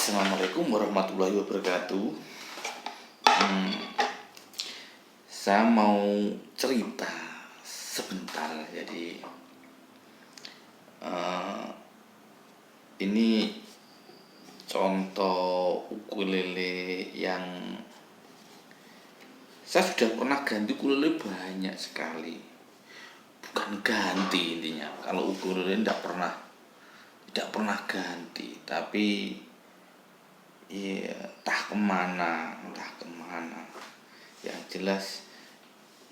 Assalamualaikum warahmatullahi wabarakatuh. Saya mau cerita sebentar. Jadi ini contoh ukulele yang saya sudah pernah ganti ukulele banyak sekali. Bukan ganti intinya. Kalau ukulele tidak pernah ganti, tapi iya, entah kemana. Yang jelas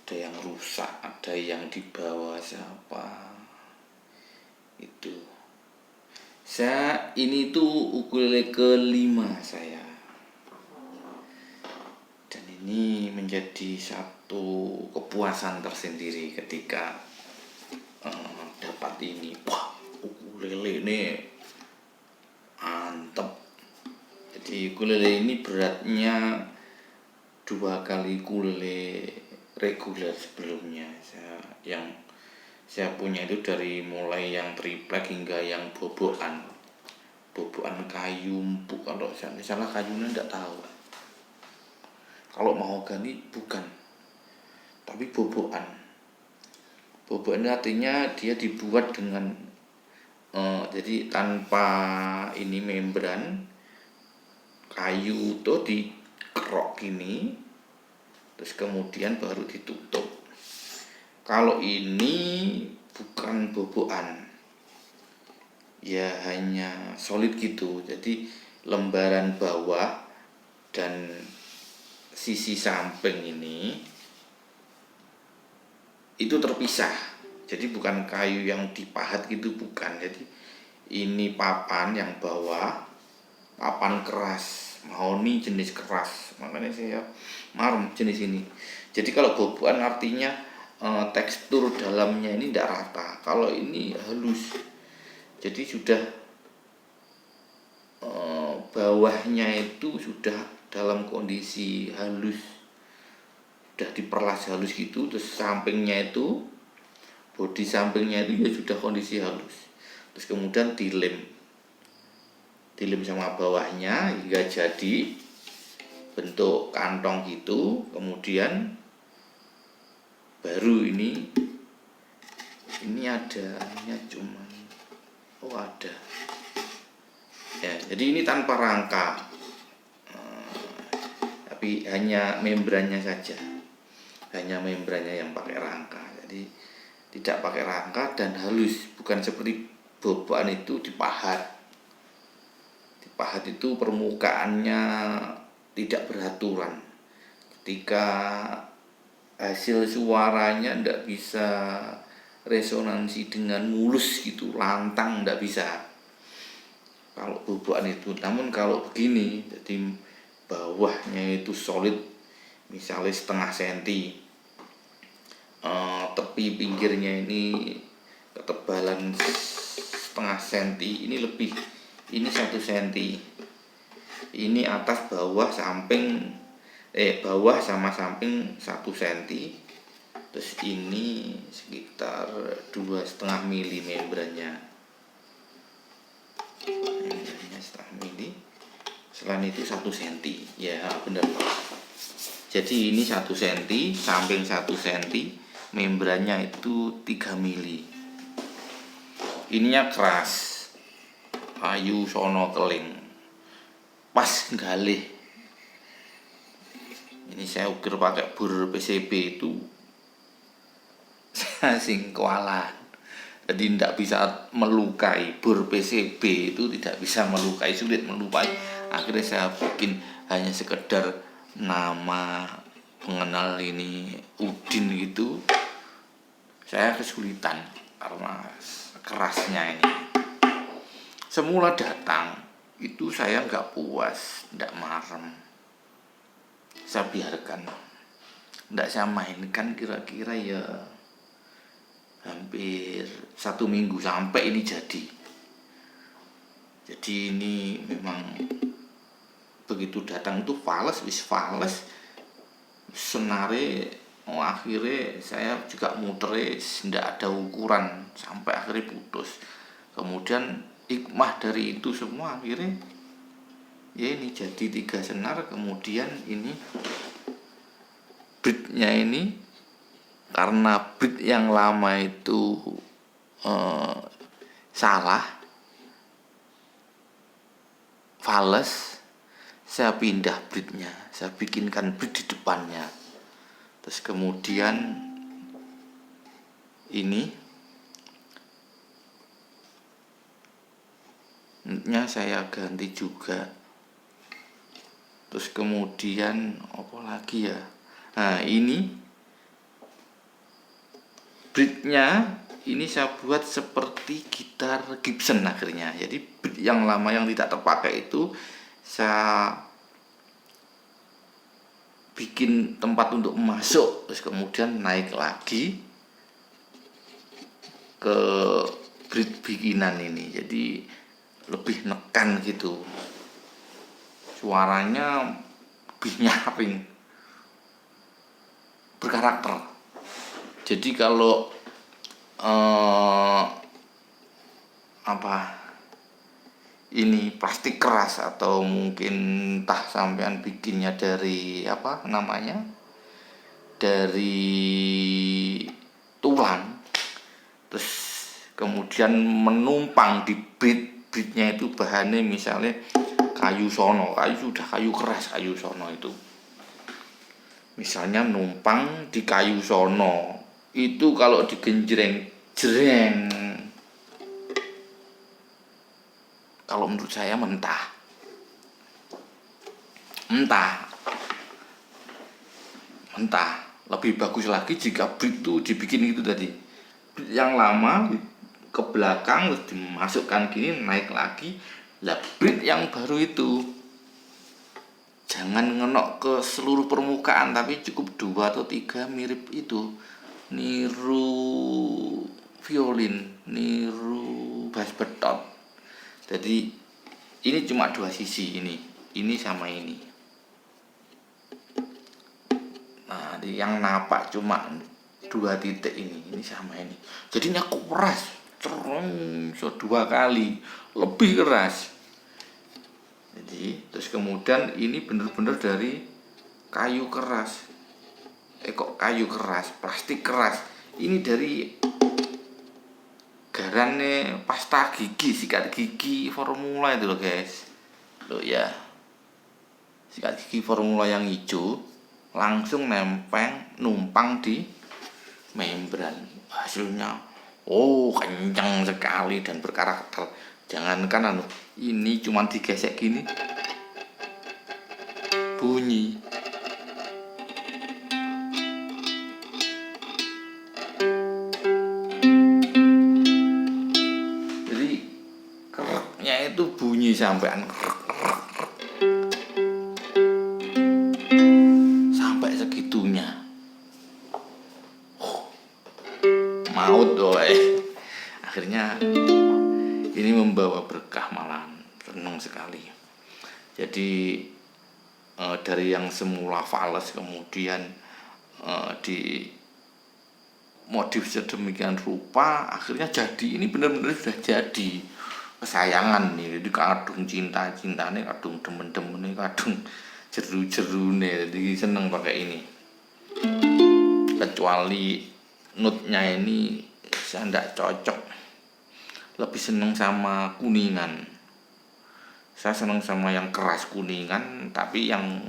ada yang rusak, ada yang dibawa siapa. Itu. Ini tuh ukulele kelima saya. Dan ini menjadi satu kepuasan tersendiri ketika dapat ini. Wah, ukulele ini mantep. Jadi ukulele ini beratnya 2 kali ukulele reguler sebelumnya. Yang saya punya itu dari mulai yang triplek hingga yang bobokan kayu empuk. Kalau saya salah kayunya enggak tahu. Kalau mahogani bukan, tapi bobokan artinya dia dibuat dengan jadi tanpa ini membran kayu tuh dikerok gini, terus kemudian baru ditutup. Kalau ini bukan bobokan, ya hanya solid gitu. Jadi lembaran bawah dan sisi samping ini itu terpisah. Jadi bukan kayu yang dipahat gitu, bukan. Jadi ini papan yang bawah, papan keras, mahoni jenis keras, makanya saya marem jenis ini. Jadi kalau bobokan artinya tekstur dalamnya ini tidak rata. Kalau ini halus, jadi sudah bawahnya itu sudah dalam kondisi halus, sudah diperlas halus gitu. Terus sampingnya itu, bodi sampingnya itu ya sudah kondisi halus. Terus kemudian dilem sama bawahnya hingga jadi bentuk kantong gitu. Kemudian baru ini adanya cuman ada ya. Jadi ini tanpa rangka, tapi hanya membrannya saja, hanya membrannya yang pakai rangka. Jadi tidak pakai rangka dan halus, bukan seperti bobokan itu dipahat itu permukaannya tidak beraturan. Ketika hasil suaranya tidak bisa resonansi dengan mulus gitu, lantang, tidak bisa kalau bobokan itu. Namun kalau begini, jadi bawahnya itu solid, misalnya setengah senti, tepi pinggirnya ini ketebalan setengah senti, ini lebih, ini 1 senti, ini atas bawah samping bawah sama samping 1 senti, terus ini sekitar 2,5 mili membrannya setengah mili, selain itu 1 senti ya benar. Jadi ini 1 senti, samping 1 senti, membrannya itu 3 mili. Ininya keras, kayu sono keling, pas galih. Ini saya ukir pakai bur PCB itu saya sing kewalahan. Jadi tidak bisa melukai, bur PCB itu tidak bisa melukai, sulit melukai. Akhirnya saya bikin hanya sekedar nama pengenal ini Udin gitu. Saya kesulitan karena kerasnya ini. Semula datang itu saya nggak puas, nggak marem. Saya biarkan, nggak saya mainkan, kira-kira ya hampir 1 minggu sampai ini jadi. Jadi ini memang begitu datang itu fales, senare. Akhirnya saya juga muter, tidak ada ukuran sampai akhirnya putus. Kemudian hikmah dari itu semua akhirnya Ya ini jadi 3 senar. Kemudian ini bridge-nya ini karena bridge yang lama itu salah, fales, saya pindah bridge-nya, saya bikinkan bridge di depannya. Terus kemudian ini nya saya ganti juga. Terus kemudian apa lagi ya? Nah, ini bridge-nya ini saya buat seperti gitar Gibson akhirnya. Jadi bridge yang lama yang tidak terpakai itu saya bikin tempat untuk masuk, terus kemudian naik lagi ke bridge bikinan ini. Jadi lebih nekan gitu, suaranya lebih nyaring, berkarakter. Jadi kalau ini plastik keras atau mungkin entah sampean bikinnya dari apa namanya, dari tulang, terus kemudian menumpang di bridge-nya itu bahannya misalnya kayu sono, kayu keras kayu sono itu, misalnya numpang di kayu sono itu kalau digenjreng jreng, kalau menurut saya mentah. Lebih bagus lagi jika bridge itu dibikin itu tadi, bridge yang lama ke belakang terus dimasukkan gini, naik lagi. Lah bridge yang baru itu jangan ngenok ke seluruh permukaan, tapi cukup 2 atau 3 mirip itu, niru violin, niru bass betot. Jadi ini cuma 2 sisi, ini sama ini. Nah, yang napak cuma 2 titik ini sama ini. Jadinya keras, cerong 2 kali lebih keras. Jadi terus kemudian ini bener-bener dari kayu keras. Kok kayu keras, plastik keras. Ini dari garane pasta gigi, sikat gigi formula itu loh guys. Loh ya, sikat gigi formula yang hijau langsung numpang di membran. Hasilnya kencang sekali dan berkarakter. Jangankan ini cuma digesek gini bunyi. Itu bunyi sampean sampai segitunya, maut doy. Akhirnya ini membawa berkah, malah senang sekali. Jadi dari yang semula fals kemudian di modif sedemikian rupa, akhirnya jadi ini benar-benar sudah jadi kesayangan nih. Jadi kadung cinta-cintane, kadung demen-demene, kadung jeru-jerune. Jadi seneng pakai ini. Kecuali nutnya ini saya enggak cocok. Lebih seneng sama kuningan. Saya seneng sama yang keras kuningan, tapi yang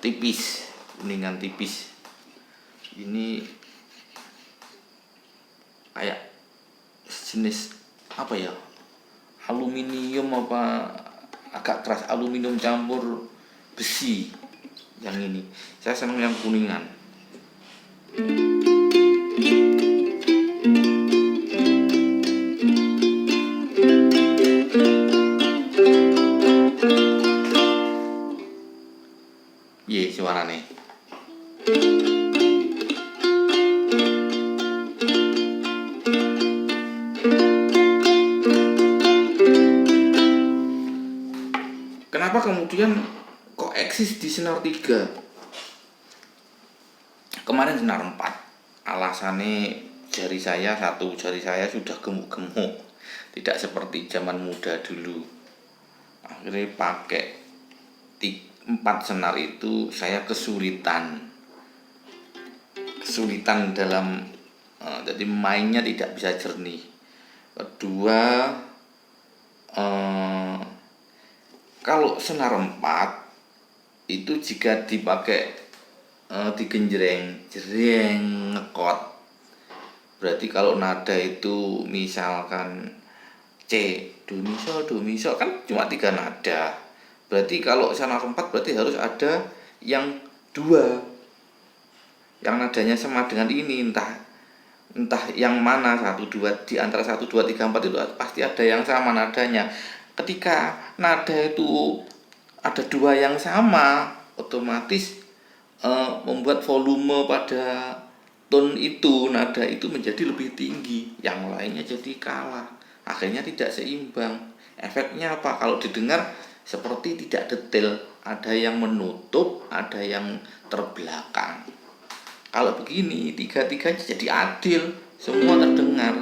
tipis, kuningan tipis. Ini kayak jenis apa ya, aluminium apa agak keras, aluminium campur besi. Yang ini saya senang yang kuningan. Suarane kenapa kemudian kok eksis di senar 3, kemarin senar 4? Alasannya jari saya sudah gemuk-gemuk, tidak seperti zaman muda dulu. Akhirnya pakai 4 senar itu saya kesulitan dalam jadi mainnya tidak bisa jernih. Kedua, kalau senar 4 itu jika dipakai digenjreng jreng ngekot, berarti kalau nada itu misalkan C, do mi sol kan cuma 3 nada. Berarti kalau senar 4 berarti harus ada yang 2 yang nadanya sama dengan ini, entah yang mana, 1 2 di antara 1 2 3 4 itu pasti ada yang sama nadanya. Ketika nada itu ada 2 yang sama, otomatis membuat volume pada tone itu, nada itu menjadi lebih tinggi, yang lainnya jadi kalah, akhirnya tidak seimbang. Efeknya apa? Kalau didengar seperti tidak detail, ada yang menutup, ada yang terbelakang. Kalau begini, 3-3 jadi adil, semua terdengar.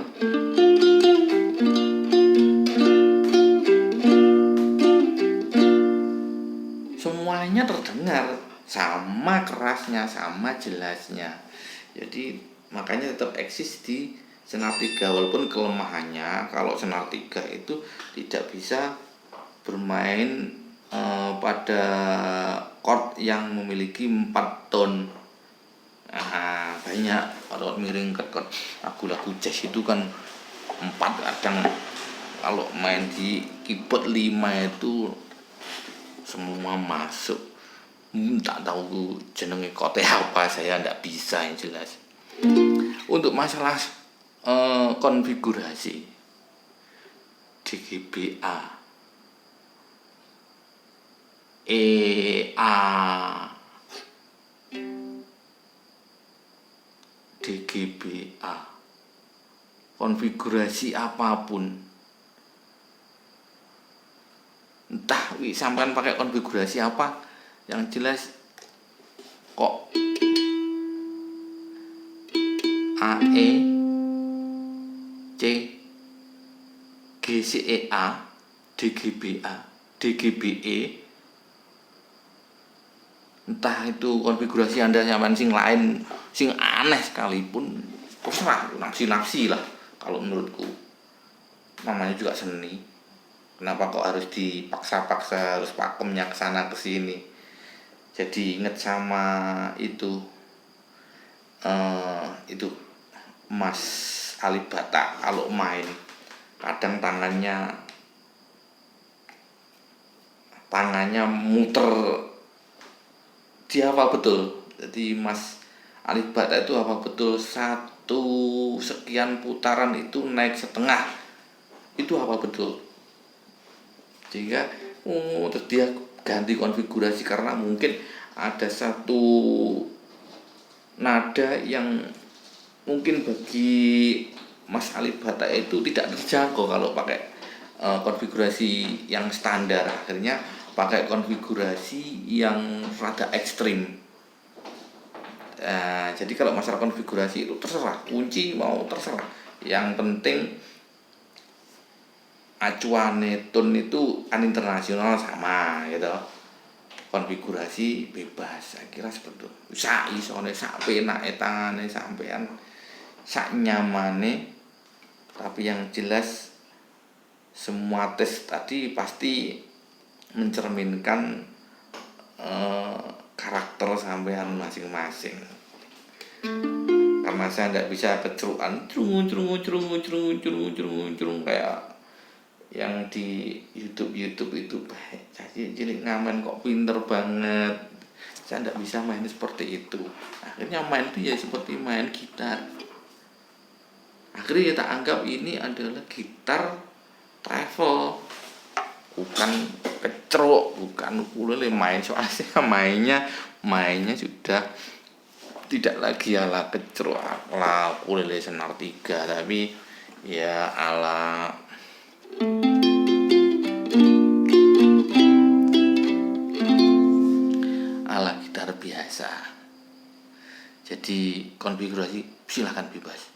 Semuanya terdengar, sama kerasnya, sama jelasnya. Jadi makanya tetap eksis di senar 3, walaupun kelemahannya kalau senar 3 itu tidak bisa bermain pada chord yang memiliki 4 tone. Nah, banyak kalau miring ke lagu-lagu jazz itu kan 4, kadang kalau main di keyboard 5 itu semua masuk. Tak tahu jenenge kote apa, saya ndak bisa yang jelas. Untuk masalah konfigurasi DGBA, A, DGBA, konfigurasi apapun, entah sampean pakai konfigurasi apa, yang jelas kok AE C GCEA DGBA DGBE, entah itu konfigurasi Anda nyaman sing lain sing aneh sekalipun, terserah, nafsi lah. Kalau menurutku namanya juga seni, kenapa kok harus dipaksa-paksa, harus pakemnya kesana kesini. Jadi inget sama itu Mas Alibata kalau main kadang tangannya muter, dia hafal betul. Jadi Mas Alibata itu hafal betul 1 sekian putaran itu naik setengah, itu hafal betul. Sehingga terus dia ganti konfigurasi karena mungkin ada 1 nada yang mungkin bagi Mas Alibata itu tidak terjangkau kalau pakai konfigurasi yang standar. Akhirnya pakai konfigurasi yang rada ekstrim. Jadi kalau masalah konfigurasi itu terserah, kunci mau terserah, yang penting acuane tone itu internasional sama gitu. Konfigurasi bebas, saya kira seperti itu. Sak isone, sak penake tangane sampean, sak nyamane. Tapi yang jelas semua tes tadi pasti mencerminkan karakter sampean masing-masing. Karena saya tidak bisa keceruan kayak yang di YouTube itu, jadi cilik ngamen kok pinter banget. Saya tidak bisa main seperti itu. Akhirnya main itu ya seperti main gitar. Akhirnya kita anggap ini adalah gitar travel, bukan keceruk, bukan ukulele main. Soalnya mainnya sudah tidak lagi ala keceruk, ala ukulele senar 3, tapi ya ala gitar biasa. Jadi konfigurasi silahkan bebas.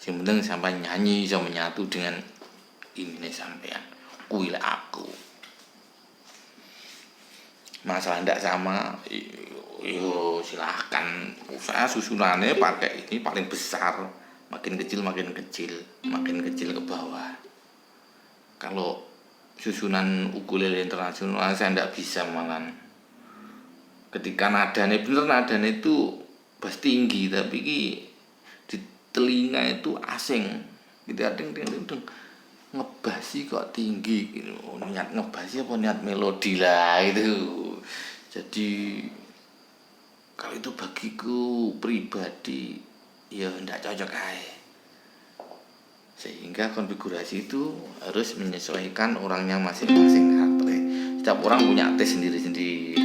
Yang penting sampai nyanyi bisa menyatu dengan ini sampean. Kuwi aku. masalah ndak sama, yo silahkan. Saya susunannya pakai ini paling besar, makin kecil makin kecil ke bawah. Kalau susunan ukulele internasional saya ndak bisa malah. Ketika nadanya bener, nadanya itu bass tinggi tapi di telinga itu asing gitu, adeng ngebasi kok tinggi gitu. Niat ngebasi apa niat melodi lah itu. Jadi kalau itu bagiku pribadi ya ndak cocok aja. Sehingga konfigurasi itu harus menyesuaikan orangnya masing-masing karakter. Setiap orang punya tes sendiri-sendiri.